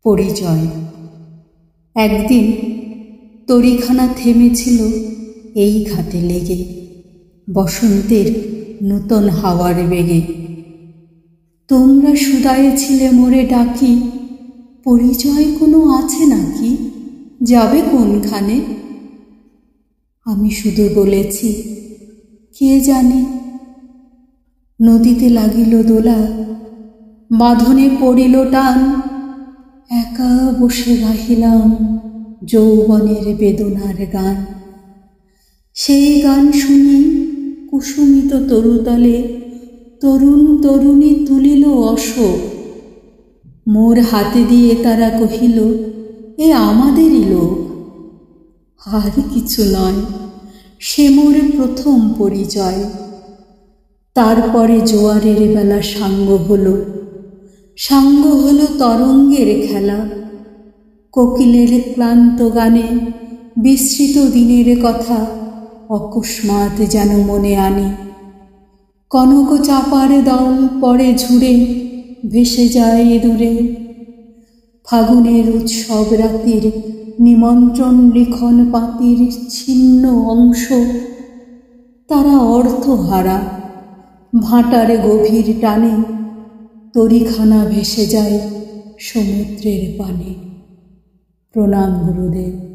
পরিচয়। একদিন তরিখানা থেমেছিল এই ঘাটে লেগে, বসন্তের নূতন হাওয়ার বেগে। তোমরা শুধায়েছিলে মোরে ডাকি, পরিচয় কোনো আছে নাকি, যাবে কোনখানে? আমি শুধু বলেছি, কে জানে। নদীতে লাগিল দোলা, বাঁধনে পড়িল টান, একা বসে গাহিলাম যৌবনের বেদনার গান। সেই গান শুনি কুসুমিত তরুতলে তরুণ তরুণী তুলিল অশোক। মোর হাতে দিয়ে তারা কহিল, এ আমাদেরই লোক। আর কিছু নয়, সে মোর প্রথম পরিচয়। তারপরে জোয়ারের বেলা সাঙ্গ হলো তরঙ্গের খেলা। কোকিলের ক্লান্ত গানে বিস্মৃত দিনের কথা অকস্মাৎ যেন মনে আনি। কনক চাপার দল পরে ঝুড়ে ভেসে যায় দূরে। ফাগুনের উৎসব রাতির নিমন্ত্রণ লিখন পাতির ছিন্ন অংশ, তারা অর্থহারা। ভাটার গভীর টানে তরিখানা ভেসে যায় সমুদ্রের পানে। প্রণাম গুরুদেব।